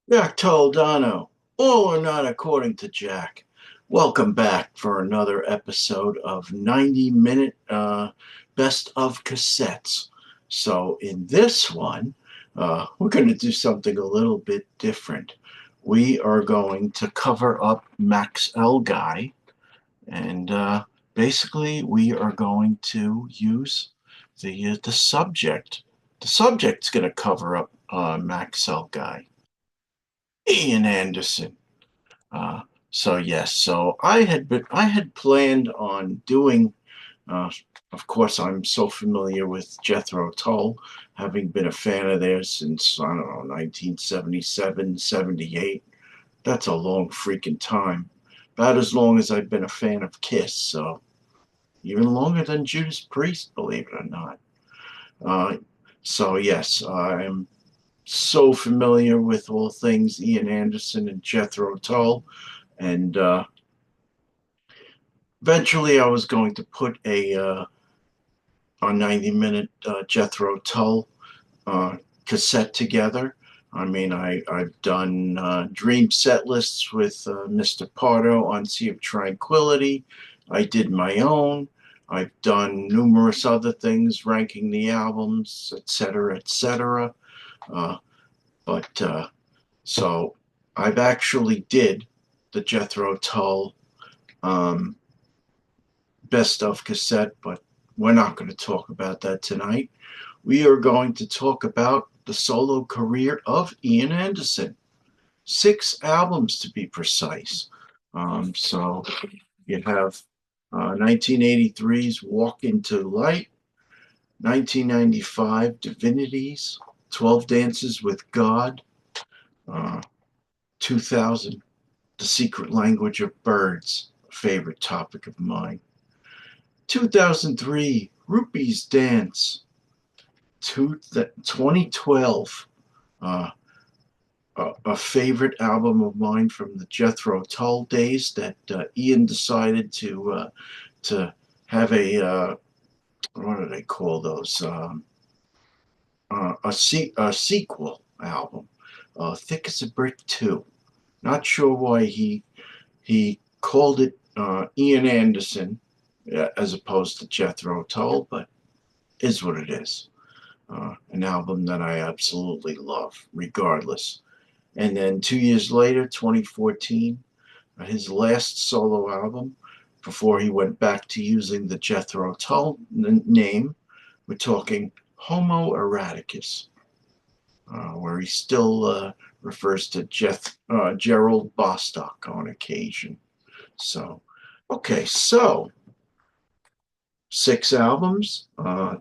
Jack Toledano, all or not according to Jack. Welcome back for another episode of 90 Minute Best of Cassettes. So, in this one, we're going to do something a little bit different. We are going to cover up Max L. Guy, and basically, we are going to use the subject. The subject's going to cover up Max L. Guy. Ian Anderson. Uh, so I had planned on doing. Uh, of course, I'm so familiar with Jethro Tull, having been a fan of theirs since I don't know 1977, 78. That's a long freaking time. About as long as I've been a fan of Kiss, so even longer than Judas Priest, believe it or not. Uh, so yes, I'm so familiar with all things Ian Anderson and Jethro Tull. And eventually, I was going to put a 90-minute Jethro Tull cassette together. I mean, I've done dream set lists with Mr. Pardo on Sea of Tranquility. I did my own. I've done numerous other things, ranking the albums, etc., etc. Uh, but so I've actually did the Jethro Tull um, best of cassette, but we're not going to talk about that tonight. We are going to talk about the solo career of Ian Anderson. 6 albums to be precise. So you have 1983's Walk Into Light, 1995 Divinities, 12 Dances with God, uh, 2000 The Secret Language of Birds, a favorite topic of mine. 2003, Rupees Dance. 2012, uh, a favorite album of mine from the Jethro Tull days that Ian decided to have what do they call those? A sequel album, Thick as a Brick 2. Not sure why he called it Ian Anderson as opposed to Jethro Tull, but is what it is. An album that I absolutely love, regardless. And then 2 years later, 2014, his last solo album before he went back to using the Jethro Tull name. We're talking Homo Eroticus, where he still refers to Gerald Bostock on occasion. So, okay, so 6 albums,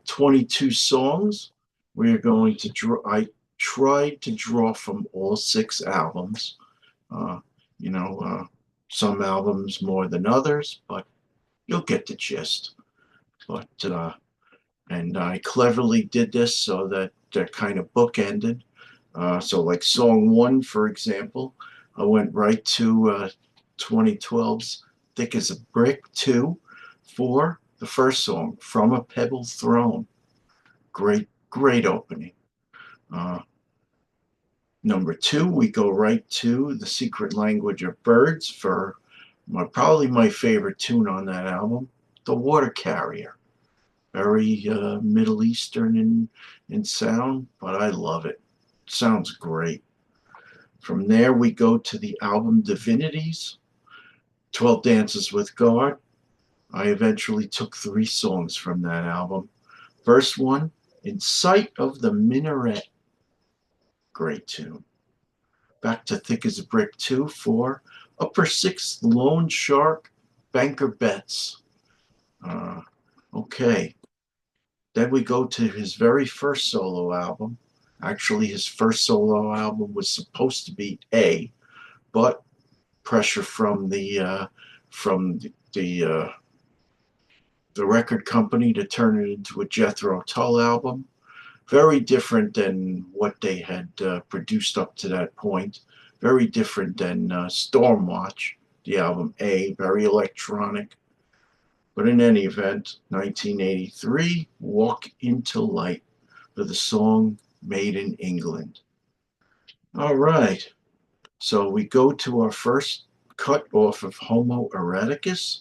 22 songs. We're going to draw. I tried to draw from all 6 albums. Uh, you know, some albums more than others, but you'll get the gist. But and I cleverly did this so that they're kind of bookended. So, like song one, for example, I went right to 2012's "Thick as a Brick" 2 for the first song, "From a Pebble Throne." Great, great opening. Uh, Number two, we go right to "The Secret Language of Birds" for probably my favorite tune on that album, "The Water Carrier." Very Middle Eastern in sound, but I love it. Sounds great. From there, we go to the album Divinities, 12 Dances with God. I eventually took 3 songs from that album. First one, "In Sight of the Minaret." Great tune. Back to "Thick as a Brick 2" for "Upper Sixth Loan Shark Banker Bets." Uh, okay. Then we go to his very first solo album. Actually, his first solo album was supposed to be A, but pressure from the record company to turn it into a Jethro Tull album. Very different than what they had produced up to that point. Very different than Stormwatch, the album A, very electronic. But in any event, 1983, "Walk Into Light" for the song "Made in England." All right. So we go to our first cut off of Homo Eroticus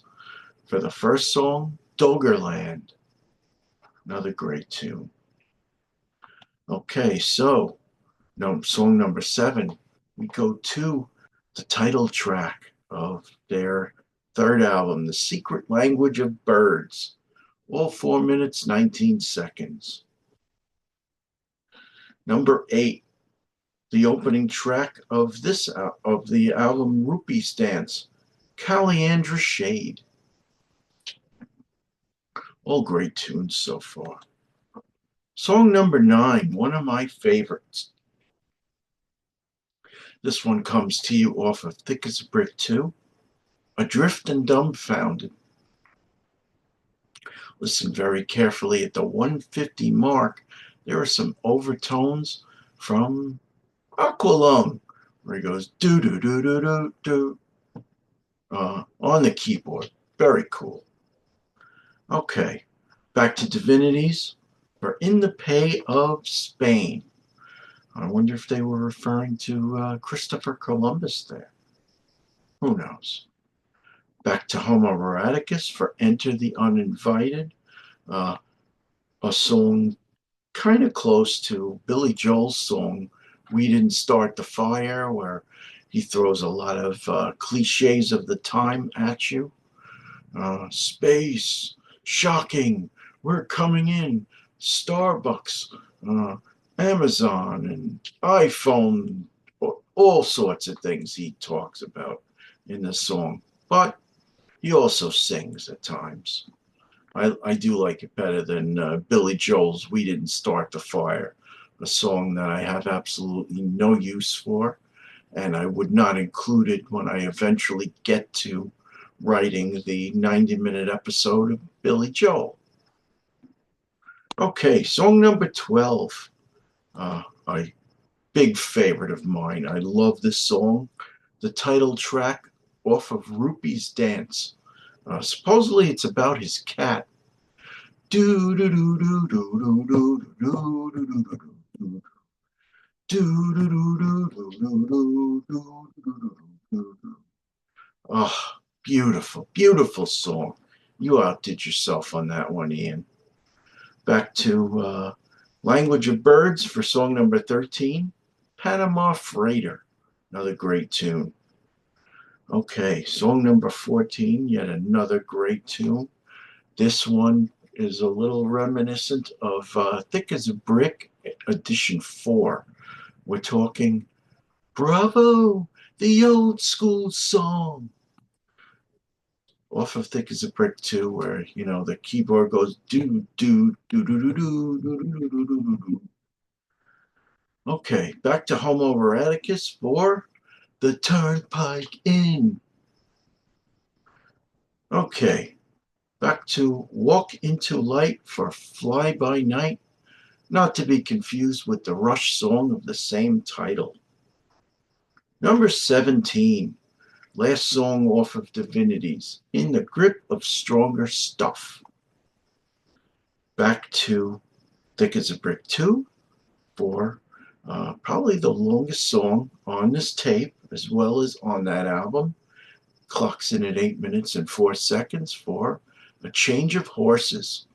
for the first song, Doggerland. Another great tune. Okay, so no, song number 7, we go to the title track of their third album, The Secret Language of Birds, all 4 minutes, 19 seconds. Number 8, the opening track of the album Rupee's Dance, Caliandra Shade. All great tunes so far. Song number 9, one of my favorites. This one comes to you off of Thick as a Brick 2, Adrift and Dumbfounded. Listen very carefully at the 150 mark. There are some overtones from Aqualung, where he goes do do do do do do on the keyboard. Very cool. Okay, back to Divinities. We're in the pay of Spain. I wonder if they were referring to Christopher Columbus there. Who knows? Back to Homo Eroticus for Enter the Uninvited, a song kind of close to Billy Joel's song, We Didn't Start the Fire, where he throws a lot of cliches of the time at you. Space, shocking, we're coming in, Starbucks, Amazon, and iPhone, all sorts of things he talks about in the song. But he also sings at times. I do like it better than Billy Joel's We Didn't Start the Fire, a song that I have absolutely no use for, and I would not include it when I eventually get to writing the 90-minute episode of Billy Joel. Okay, song number 12, a big favorite of mine. I love this song. The title track off of Rupee's Dance. Supposedly it's about his cat. Do do do do do do do do do do do do do do do do do do. Oh, beautiful, beautiful song. You outdid yourself on that one, Ian. Back to Language of Birds for song number 13, Panama Freighter. Another great tune. Okay, song number 14, yet another great tune. This one is a little reminiscent of Thick as a Brick, edition 4. We're talking Bravo, the old school song. Off of Thick as a Brick 2, where, the keyboard goes do, do, do, do, do, do, do, do, do, do, do. Okay, back to Homo Eroticus for the Turnpike Inn. Okay, back to Walk into Light for Fly By Night, not to be confused with the Rush song of the same title. Number 17, last song off of Divinities, In the Grip of Stronger Stuff. Back to Thick as a Brick 2 for probably the longest song on this tape, as well as on that album. Clocks in at 8 minutes and 4 seconds for A Change of Horses.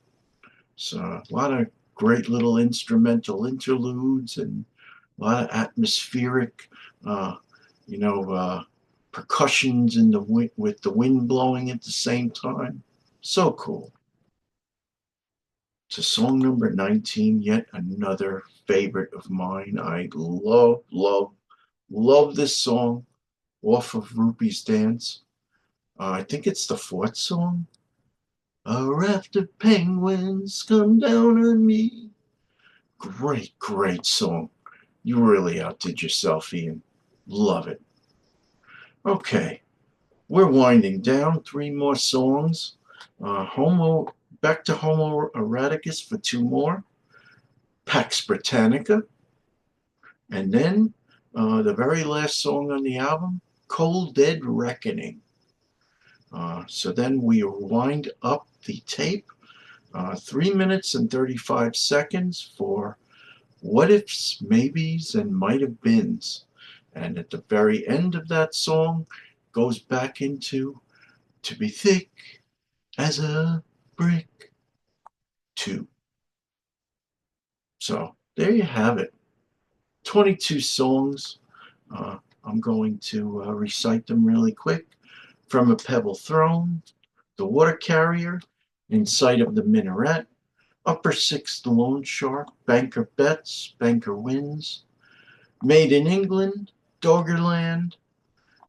So a lot of great little instrumental interludes and a lot of atmospheric, percussions in the wind, with the wind blowing at the same time. So cool. To song number 19, yet another favorite of mine. I love, love, love this song off of Rupee's Dance. I think it's the 4th song. A raft of penguins come down on me. Great, great song. You really outdid yourself, Ian. Love it. Okay, we're winding down. 3 more songs. Back to Homo Eroticus for 2 more. Pax Britannica. And then the very last song on the album, Cold Dead Reckoning. So then we wind up the tape, 3 minutes and 35 seconds for What Ifs, Maybes, and Might Have Beens. And at the very end of that song goes back into "To Be Thick as a Brick 2." So there you have it. 22 songs. Uh, I'm going to recite them really quick. From a Pebble Throne, The Water Carrier, In Sight of the Minaret, Upper Sixth Loan Shark, Banker Bets, Banker Wins, Made in England, Doggerland,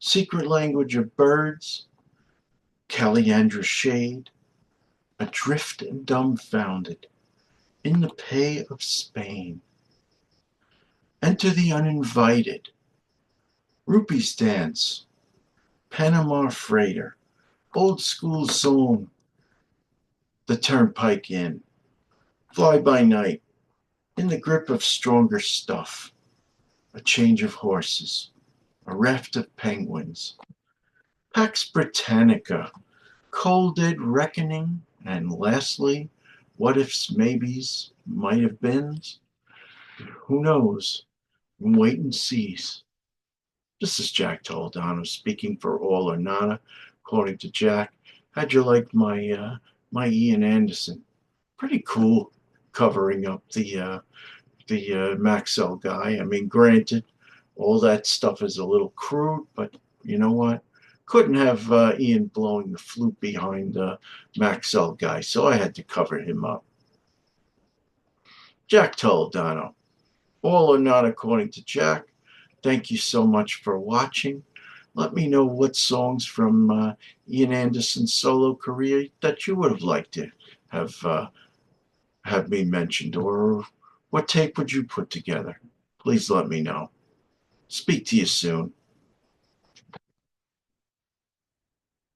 Secret Language of Birds, Caliandra Shade, Adrift and Dumbfounded, In the Pay of Spain, Enter the Uninvited, Rupees Dance, Panama Freighter, Old School Song, The Turnpike Inn, Fly by Night, In the Grip of Stronger Stuff, A Change of Horses, A Raft of Penguins, Pax Britannica, Cold Dead Reckoning, and lastly, What Ifs, Maybes, Might Have Beens. Who knows? Wait and sees. This is Jack Toledano speaking for All or Nada. According to Jack, how'd you like my Ian Anderson? Pretty cool, covering up the Maxell guy. I mean, granted, all that stuff is a little crude, but you know what? Couldn't have Ian blowing the flute behind the Maxell guy, so I had to cover him up. Jack Toledano, All or Not According to Jack. Thank you so much for watching. Let me know what songs from Ian Anderson's solo career that you would have liked to have me mentioned, or what tape would you put together? Please let me know. Speak to you soon.